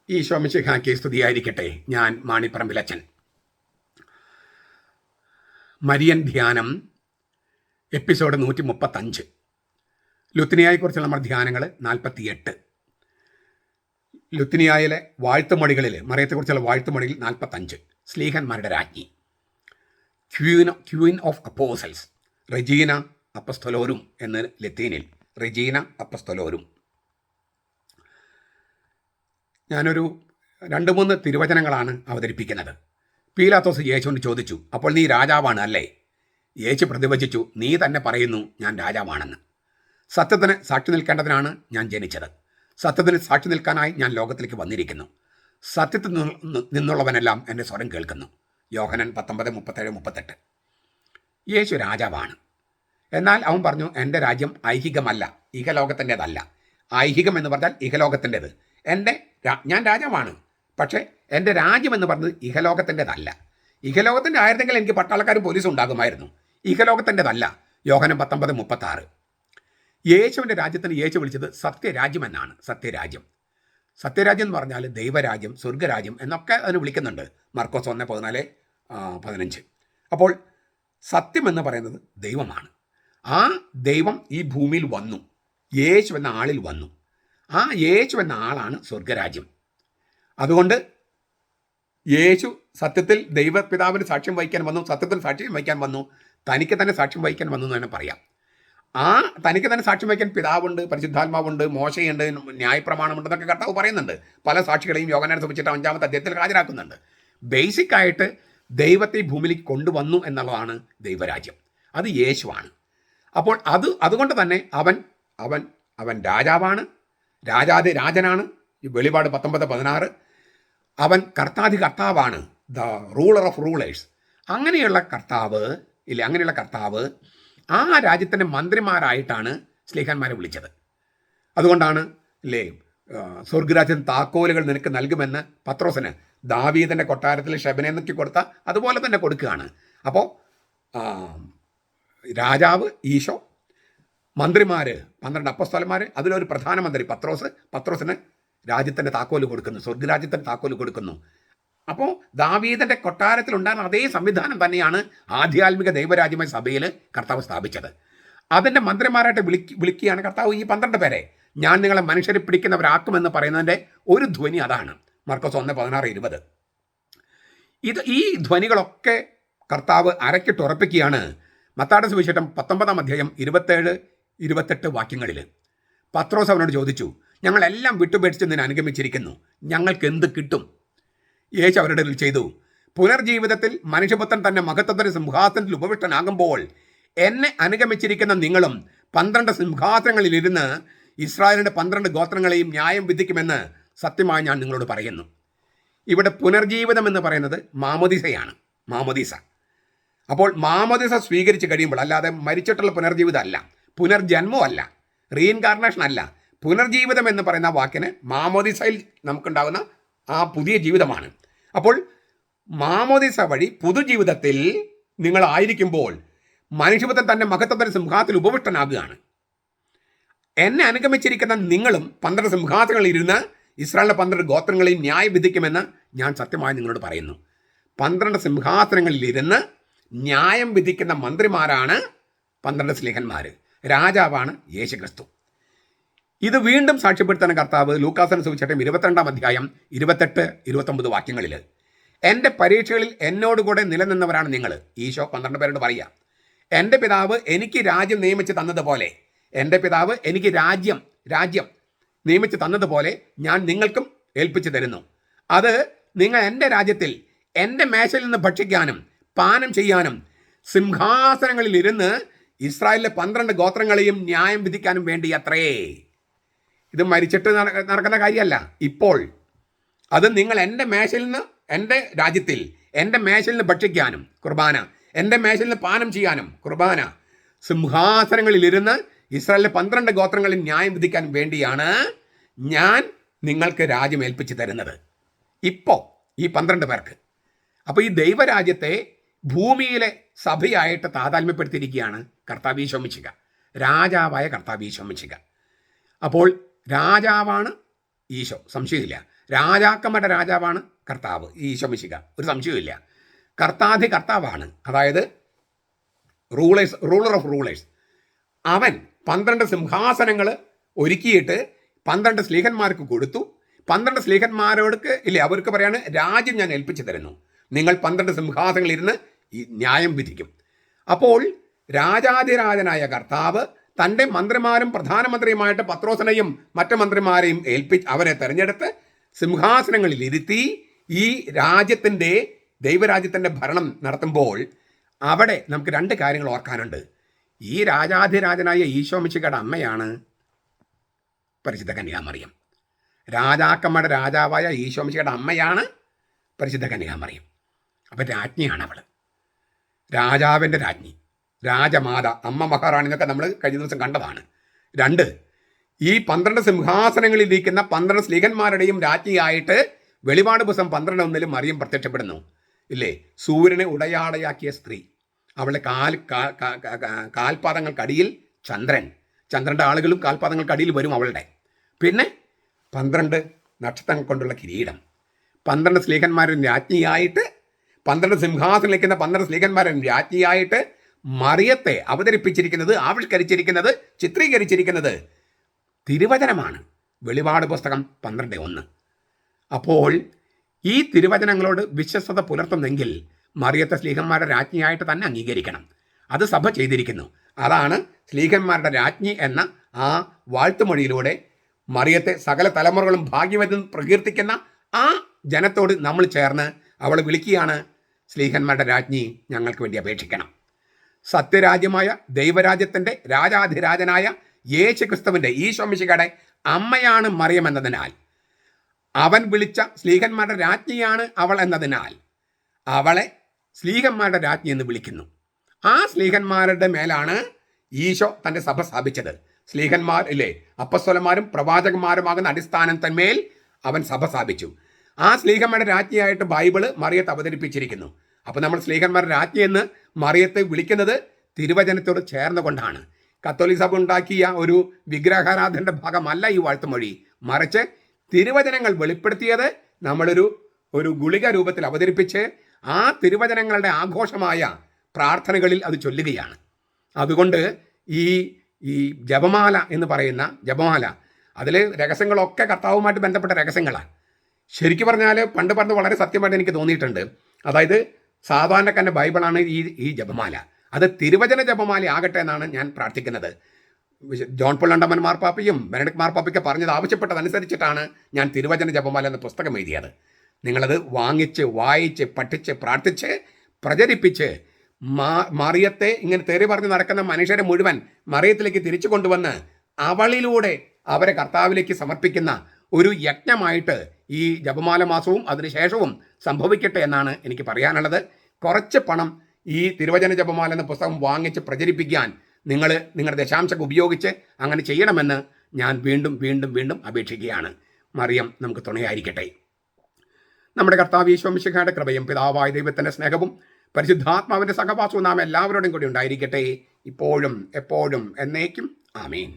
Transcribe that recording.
ഈശോ മിശിഹായ്ക്ക് സ്തുതിയായിരിക്കട്ടെ. ഞാൻ മാണിപ്പറമ്പിലച്ചൻ. മരിയൻ ധ്യാനം എപ്പിസോഡ് 135. ലുത്തിനിയായെക്കുറിച്ചുള്ള നമ്മുടെ ധ്യാനങ്ങൾ 48. ലുത്തിനിയായിലെ വാഴ്ത്തുമൊഴികളിൽ മറിയത്തെക്കുറിച്ചുള്ള വാഴ്ത്തുമൊഴിയിൽ 45. സ്ലീഹന്മാരുടെ രാജ്ഞി, ക്വീൻ ഓഫ് അപ്പോസൽസ്, റെജീന അപ്പസ്തോലോരും എന്ന് ലത്തീനിൽ, റെജീന അപ്പസ്തോലോരും. ഞാനൊരു 2-3 തിരുവചനങ്ങളാണ് അവതരിപ്പിക്കുന്നത്. പീലാത്തോസ് യേശുവിനോട് ചോദിച്ചു, അപ്പോൾ നീ രാജാവാണ് അല്ലേ? യേശു പ്രതിവചിച്ചു, നീ തന്നെ പറയുന്നു ഞാൻ രാജാവാണെന്ന്. സത്യത്തിന് സാക്ഷി നിൽക്കേണ്ടതിനാണ് ഞാൻ ജനിച്ചത്. സത്യത്തിന് സാക്ഷി നിൽക്കാനായി ഞാൻ ലോകത്തിലേക്ക് വന്നിരിക്കുന്നു. സത്യത്തിൽ നിന്നുള്ളവനെല്ലാം എൻ്റെ സ്വരം കേൾക്കുന്നു. യോഹന്നാൻ 19:37-38. യേശു രാജാവാണ്. എന്നാൽ അവൻ പറഞ്ഞു, എൻ്റെ രാജ്യം ഐഹികമല്ല, ഇഹലോകത്തിൻ്റെതല്ല. ഐഹികം എന്ന് പറഞ്ഞാൽ ഇഹലോകത്തിൻ്റെത്. ഞാൻ രാജാവാണ്, പക്ഷേ എൻ്റെ രാജ്യം എന്ന് പറഞ്ഞത് ഇഹലോകത്തിൻ്റെതല്ല. ഇഹലോകത്തിൻ്റെ ആയിരുന്നെങ്കിൽ എനിക്ക് പട്ടാളക്കാരും പോലീസും ഉണ്ടാകുമായിരുന്നു. ഇഹലോകത്തിൻ്റെതല്ല. യോഹന്നാൻ 19:36. യേശുവിൻ്റെ രാജ്യത്തിന് യേശു വിളിച്ചത് സത്യരാജ്യം എന്നാണ്. സത്യരാജ്യം എന്ന് പറഞ്ഞാൽ ദൈവരാജ്യം, സ്വർഗരാജ്യം എന്നൊക്കെ അതിന് വിളിക്കുന്നുണ്ട്. മർക്കോസ് 1:14-15. അപ്പോൾ സത്യം എന്ന് പറയുന്നത് ദൈവമാണ്. ആ ദൈവം ഈ ഭൂമിയിൽ വന്നു, യേശു എന്ന ആളിൽ വന്നു. ആ യേശു എന്ന ആളാണ് സ്വർഗരാജ്യം. അതുകൊണ്ട് യേശു സത്യത്തിൽ ദൈവപിതാവിന് സാക്ഷ്യം വഹിക്കാൻ വന്നു, സത്യത്തിൽ സാക്ഷ്യം വഹിക്കാൻ വന്നു, തനിക്ക് തന്നെ സാക്ഷ്യം വഹിക്കാൻ വന്നു എന്ന് തന്നെ പറയാം. ആ തനിക്ക് തന്നെ സാക്ഷ്യം വഹിക്കാൻ പിതാവുണ്ട്, പരിശുദ്ധാത്മാവുണ്ട്, മോശയുണ്ട്, ന്യായപ്രമാണമുണ്ട് എന്നൊക്കെ കർത്താവ് പറയുന്നുണ്ട്. പല സാക്ഷികളെയും യോഹന്നാനെ സംബന്ധിച്ചിട്ട് 5-ാമത്തെ അധ്യായത്തിൽ ഹാജരാക്കുന്നുണ്ട്. ബേസിക്കായിട്ട് ദൈവത്തെ ഭൂമിയിലേക്ക് കൊണ്ടുവന്നു എന്നുള്ളതാണ് ദൈവരാജ്യം. അത് യേശുവാണ്. അപ്പോൾ അതുകൊണ്ട് തന്നെ അവൻ രാജാവാണ്, രാജനാണ്. വെളിപാട് 19:16. അവൻ കർത്താവാണ്, ദ റൂളർ ഓഫ് റൂളേഴ്സ്. അങ്ങനെയുള്ള കർത്താവ് ആ രാജ്യത്തിൻ്റെ മന്ത്രിമാരായിട്ടാണ് സ്ലീഹന്മാരെ വിളിച്ചത്. അതുകൊണ്ടാണ് സ്വർഗരാജ്യത്തിന് താക്കോലുകൾ നിനക്ക് നൽകുമെന്ന് പത്രോസിന് ദാവീദിൻ്റെ കൊട്ടാരത്തിൽ ശെബനെന്നൊക്കെ കൊടുത്ത അതുപോലെ തന്നെ കൊടുക്കുകയാണ്. അപ്പോൾ രാജാവ് ഈശോ, മന്ത്രിമാർ 12 അപ്പോസ്തലന്മാർ, അതിലൊരു പ്രധാനമന്ത്രി പത്രോസിന് രാജ്യത്തിൻ്റെ താക്കോല് കൊടുക്കുന്നു, സ്വർഗരാജ്യത്തിൻ്റെ താക്കോല് കൊടുക്കുന്നു. അപ്പോൾ ദാവീദിൻ്റെ കൊട്ടാരത്തിലുണ്ടായിരുന്ന അതേ സംവിധാനം തന്നെയാണ് ആധ്യാത്മിക ദൈവരാജ്യമായ സഭയിൽ കർത്താവ് സ്ഥാപിച്ചത്. അതിൻ്റെ മന്ത്രിമാരായിട്ട് വിളിക്കുകയാണ് കർത്താവ് ഈ 12 പേരെ. ഞാൻ നിങ്ങളെ മനുഷ്യരെ പിടിക്കുന്നവരാക്കുമെന്ന് പറയുന്നതിൻ്റെ ഒരു ധ്വനി അതാണ്. മർക്കോസ് 1:16-20. ഈ ധ്വനികളൊക്കെ കർത്താവ് അരക്കിട്ടുറപ്പിക്കുകയാണ്. മത്തായിയുടെ സുവിശേഷം 19-ാം അധ്യായം 27-28 വാക്യങ്ങളിൽ പത്രോസ് അവനോട് ചോദിച്ചു, ഞങ്ങളെല്ലാം വിട്ടുപേക്ഷിച്ച് നിന്നെ അനുഗമിച്ചിരിക്കുന്നു, ഞങ്ങൾക്ക് എന്ത് കിട്ടും? യേശു അവരുടെ ചെയ്തു, പുനർജീവിതത്തിൽ മനുഷ്യപുത്രൻ തന്നെ മഹത്വത്തിന്റെ സിംഹാസനത്തിൽ ഉപവിഷ്ടനാകുമ്പോൾ എന്നെ അനുഗമിച്ചിരിക്കുന്ന നിങ്ങളും 12 സിംഹാസനങ്ങളിലിരുന്ന് ഇസ്രായേലിൻ്റെ 12 ഗോത്രങ്ങളെയും ന്യായം വിധിക്കുമെന്ന് സത്യമായി ഞാൻ നിങ്ങളോട് പറയുന്നു. ഇവിടെ പുനർജീവിതം എന്ന് പറയുന്നത് മാമോദീസയാണ്. മാമോദീസ. അപ്പോൾ മാമോദീസ സ്വീകരിച്ച് കഴിയുമ്പോൾ, അല്ലാതെ മരിച്ചിട്ടുള്ള പുനർജീവിതം അല്ല, പുനർജന്മമല്ല, റീഇൻകാർണേഷൻ അല്ല. പുനർജീവിതം എന്ന് പറയുന്ന വാക്കിന് മാമോദീസയിൽ നമുക്കുണ്ടാകുന്ന ആ പുതിയ ജീവിതമാണ്. അപ്പോൾ മാമോദീസ വഴി പുതുജീവിതത്തിൽ നിങ്ങളായിരിക്കുമ്പോൾ മനുഷ്യപുത്രൻ തന്നെ മഹത്വത്തിന്റെ സിംഹാസനത്തിൽ ഉപവിഷ്ടനാകുകയാണ്. എന്നെ അനുഗമിച്ചിരിക്കുന്ന നിങ്ങളും 12 സിംഹാസനങ്ങളിൽ ഇരുന്ന് ഇസ്രായേലിലെ 12 ഗോത്രങ്ങളെയും ന്യായം വിധിക്കുമെന്ന് ഞാൻ സത്യമായി നിങ്ങളോട് പറയുന്നു. 12 സിംഹാസനങ്ങളിലിരുന്ന് ന്യായം വിധിക്കുന്ന മന്ത്രിമാരാണ് 12 സ്ലീഹന്മാർ. രാജാവാണ് യേശുക്രിസ്തു. ഇത് വീണ്ടും സാക്ഷ്യപ്പെടുത്തുന്ന കർത്താവ് ലൂക്കാസിന്റെ സുവിശേഷം 22-ാം അധ്യായം 28-29 വാക്യങ്ങളിൽ, എൻ്റെ പരീക്ഷകളിൽ എന്നോടുകൂടെ നിലനിന്നവരാണ് നിങ്ങൾ. ഈശോ 12 പേരോട് പറയുക, എൻ്റെ പിതാവ് എനിക്ക് രാജ്യം നിയമിച്ച് തന്നതുപോലെ, എൻ്റെ പിതാവ് എനിക്ക് രാജ്യം നിയമിച്ച് തന്നതുപോലെ ഞാൻ നിങ്ങൾക്കും ഏൽപ്പിച്ചു തരുന്നു. അത് നിങ്ങൾ എൻ്റെ രാജ്യത്തിൽ എൻ്റെ മേശയിൽ നിന്ന് ഭക്ഷിക്കാനും പാനം ചെയ്യാനും സിംഹാസനങ്ങളിൽ ഇരുന്ന് ഇസ്രായേലിലെ 12 ഗോത്രങ്ങളെയും ന്യായം വിധിക്കാനും വേണ്ടി അത്രേ. ഇത് മരിച്ചിട്ട് നടക്കുന്ന കാര്യമല്ല. ഇപ്പോൾ അത് നിങ്ങൾ എൻ്റെ മേശയിൽ നിന്ന്, എൻ്റെ രാജ്യത്തിൽ എൻ്റെ മേശയിൽ നിന്ന് ഭക്ഷിക്കാനും കുർബാന, എൻ്റെ മേശയിൽ നിന്ന് പാനം ചെയ്യാനും കുർബാന, സിംഹാസനങ്ങളിലിരുന്ന് ഇസ്രായേലിലെ 12 ഗോത്രങ്ങളിൽ ന്യായം വിധിക്കാൻ വേണ്ടിയാണ് ഞാൻ നിങ്ങൾക്ക് രാജ്യം ഏൽപ്പിച്ചു തരുന്നത്. ഇപ്പോൾ ഈ 12 പേർക്ക്. അപ്പോൾ ഈ ദൈവരാജ്യത്തെ ഭൂമിയിലെ സഭയായിട്ട് താതാത്മ്യപ്പെടുത്തിയിരിക്കുകയാണ് കർത്താവ് ഈശോ മിശിഹ, രാജാവായ കർത്താവ് ഈശോ മിശിഹ. അപ്പോൾ രാജാവാണ് ഈശോ, സംശയമില്ല. രാജാക്കന്മാരുടെ രാജാവാണ് കർത്താവ് ഈശോ മിശിഹ, ഒരു സംശയവുമില്ല. കർത്താധി കർത്താവാണ്, അതായത് റൂളർ ഓഫ് റൂളേഴ്സ്. അവൻ 12 സിംഹാസനങ്ങൾ ഒരുക്കിയിട്ട് 12 സ്ലീഹന്മാർക്ക് കൊടുത്തു. 12 സ്ലീഹന്മാരോടൊക്കെ ഇല്ലേ, അവർക്ക് പറയാണ്, രാജ്യം ഞാൻ ഏൽപ്പിച്ചു തരുന്നു, നിങ്ങൾ 12 സിംഹാസനങ്ങളിൽ ഇരുന്ന് ഈ ന്യായം വിധിക്കും. അപ്പോൾ രാജാതിരാജനായ കർത്താവ് തൻ്റെ മന്ത്രിമാരും പ്രധാനമന്ത്രിയുമായിട്ട് പത്രോസിനെയും മറ്റു മന്ത്രിമാരെയും അവരെ തെരഞ്ഞെടുത്ത് സിംഹാസനങ്ങളിൽ ഇരുത്തി ഈ രാജ്യത്തിൻ്റെ, ദൈവരാജ്യത്തിൻ്റെ ഭരണം നടത്തുമ്പോൾ അവിടെ നമുക്ക് 2 കാര്യങ്ങൾ ഓർക്കാനുണ്ട്. ഈ രാജാധിരാജനായ ഈശോ മിശിഹയുടെ അമ്മയാണ് പരിശുദ്ധ കന്യകാമറിയം. രാജാക്കന്മാരുടെ രാജാവായ ഈശോ മിശിഹയുടെ അമ്മയാണ് പരിശുദ്ധ കന്യകാമറിയം. അപ്പം രാജ്ഞിയാണ് അവൾ, രാജാവിൻ്റെ രാജ്ഞി, രാജമാത, അമ്മ മഹാറാണി എന്നൊക്കെ നമ്മൾ കഴിഞ്ഞ ദിവസം കണ്ടതാണ്. 2, ഈ 12 സിംഹാസനങ്ങളിൽ ഇരിക്കുന്ന 12 സ്ലീഹന്മാരുടെയും രാജ്ഞിയായിട്ട് വെളിപാട് പുസ്തകം 12:1 മറിയം പ്രത്യക്ഷപ്പെടുന്നു ഇല്ലേ. സൂര്യനെ ഉടയാടയാക്കിയ സ്ത്രീ, അവളുടെ കാൽപാദങ്ങൾക്കടിയിൽ ചന്ദ്രൻ്റെ ആളുകളും കാൽപാദങ്ങൾക്കടിയിൽ വരും അവളുടെ. പിന്നെ 12 നക്ഷത്രങ്ങൾ കൊണ്ടുള്ള കിരീടം, 12 സ്ലീഹന്മാരും രാജ്ഞിയായിട്ട്, 12 സിംഹാസനം നിൽക്കുന്ന 12 സ്ലീഹന്മാരും രാജ്ഞിയായിട്ട് മറിയത്തെ അവതരിപ്പിച്ചിരിക്കുന്നത്, ആവിഷ്കരിച്ചിരിക്കുന്നത്, ചിത്രീകരിച്ചിരിക്കുന്നത് തിരുവചനമാണ്. വെളിപാട് പുസ്തകം 12:1. അപ്പോൾ ഈ തിരുവചനങ്ങളോട് വിശ്വസ്തത പുലർത്തുന്നെങ്കിൽ മറിയത്തെ സ്ലീഹന്മാരുടെ രാജ്ഞിയായിട്ട് തന്നെ അംഗീകരിക്കണം. അത് സഭ ചെയ്തിരിക്കുന്നു. അതാണ് സ്ലീഹന്മാരുടെ രാജ്ഞി എന്ന ആ വാഴ്ത്തുമൊഴിയിലൂടെ മറിയത്തെ സകല തലമുറകളും ഭാഗ്യവതിൽ പ്രകീർത്തിക്കുന്ന ആ ജനത്തോട് നമ്മൾ ചേർന്ന് അവൾ വിളിക്കുകയാണ്, സ്ലീഹന്മാരുടെ രാജ്ഞി, ഞങ്ങൾക്ക് വേണ്ടി അപേക്ഷിക്കണം. സത്യരാജ്യമായ ദൈവരാജ്യത്തിൻ്റെ രാജാധിരാജനായ യേശു ക്രിസ്തുവിൻ്റെ, ഈശോ മിശിഹയുടെ അമ്മയാണ് മറിയം എന്നതിനാൽ, അവൻ വിളിച്ച സ്ലീഹന്മാരുടെ രാജ്ഞിയാണ് അവൾ എന്നതിനാൽ അവളെ സ്ലീഹന്മാരുടെ രാജ്ഞി എന്ന് വിളിക്കുന്നു. ആ സ്ലീഹന്മാരുടെ മേലാണ് ഈശോ തൻ്റെ സഭ സ്ഥാപിച്ചത്. സ്ലീഹന്മാർ ഇല്ലേ, അപ്പസ്തലന്മാരും പ്രവാചകന്മാരുമാകുന്ന അടിസ്ഥാനത്തിന്മേൽ അവൻ സഭ സ്ഥാപിച്ചു. ആ സ്ലീഹന്മാരുടെ രാജ്ഞിയായിട്ട് ബൈബിള് മറിയത്തെ അവതരിപ്പിച്ചിരിക്കുന്നു. അപ്പോൾ നമ്മൾ സ്ലീഹന്മാരുടെ രാജ്ഞി എന്ന് മറിയത്തെ വിളിക്കുന്നത് തിരുവചനത്തോട് ചേർന്നുകൊണ്ടാണ്. കത്തോലിക്ക സഭ ഉണ്ടാക്കിയ ഒരു വിഗ്രഹാരാധനയുടെ ഭാഗമല്ല ഈ വാഴ്ത്തുമൊഴി, മറിച്ച് തിരുവചനങ്ങൾ വെളിപ്പെടുത്തിയത് നമ്മളൊരു ഗുളിക രൂപത്തിൽ അവതരിപ്പിച്ച് ആ തിരുവചനങ്ങളുടെ ആഘോഷമായ പ്രാർത്ഥനകളിൽ അത് ചൊല്ലുകയാണ്. അതുകൊണ്ട് ഈ ജപമാല എന്ന് പറയുന്ന ജപമാല, അതിൽ രഹസ്യങ്ങളൊക്കെ കർത്താവുമായിട്ട് ബന്ധപ്പെട്ട രഹസ്യങ്ങളാണ്. ശരിക്കും പറഞ്ഞാൽ പണ്ട് പറഞ്ഞ് വളരെ സത്യമായിട്ട് എനിക്ക് തോന്നിയിട്ടുണ്ട്. അതായത് സാധാരണക്കാരൻ്റെ ബൈബിളാണ് ഈ ജപമാല, അത് തിരുവചന ജപമാല ആകട്ടെ എന്നാണ് ഞാൻ പ്രാർത്ഥിക്കുന്നത്. ജോൺ പോൾ രണ്ടാമൻ മാർപ്പാപ്പയും ബെനഡിക്ട് മാർപ്പാപ്പയ്ക്ക് പറഞ്ഞത് ആവശ്യപ്പെട്ടതനുസരിച്ചിട്ടാണ് ഞാൻ തിരുവചന ജപമാല എന്ന പുസ്തകം എഴുതിയത്. നിങ്ങളത് വാങ്ങിച്ച് വായിച്ച് പഠിച്ച് പ്രാർത്ഥിച്ച് പ്രചരിപ്പിച്ച് മറിയത്തെ ഇങ്ങനെ തെറി പറഞ്ഞ് നടക്കുന്ന മനുഷ്യരെ മുഴുവൻ മറിയത്തിലേക്ക് തിരിച്ചു കൊണ്ടുവന്ന് അവളിലൂടെ അവരെ കർത്താവിലേക്ക് സമർപ്പിക്കുന്ന ഒരു യജ്ഞമായിട്ട് ഈ ജപമാല മാസവും അതിനുശേഷവും സംഭവിക്കട്ടെ എന്നാണ് എനിക്ക് പറയാനുള്ളത്. കുറച്ച് പണം ഈ തിരുവചന ജപമാല എന്ന പുസ്തകം വാങ്ങിച്ച് പ്രചരിപ്പിക്കാൻ നിങ്ങൾ നിങ്ങളുടെ ദശാംശം ഉപയോഗിച്ച് അങ്ങനെ ചെയ്യണമെന്ന് ഞാൻ വീണ്ടും വീണ്ടും വീണ്ടും അപേക്ഷിക്കുകയാണ്. മറിയം നമുക്ക് തുണയായിരിക്കട്ടെ. നമ്മുടെ കർത്താവ് ഈശോ മിശിഹായുടെ കൃപയും പിതാവായ ദൈവത്തിൻ്റെ സ്നേഹവും പരിശുദ്ധാത്മാവിൻ്റെ സഹവാസവും നാം എല്ലാവരോടും കൂടി ഉണ്ടായിരിക്കട്ടെ, ഇപ്പോഴും എപ്പോഴും എന്നേക്കും. ആമേൻ.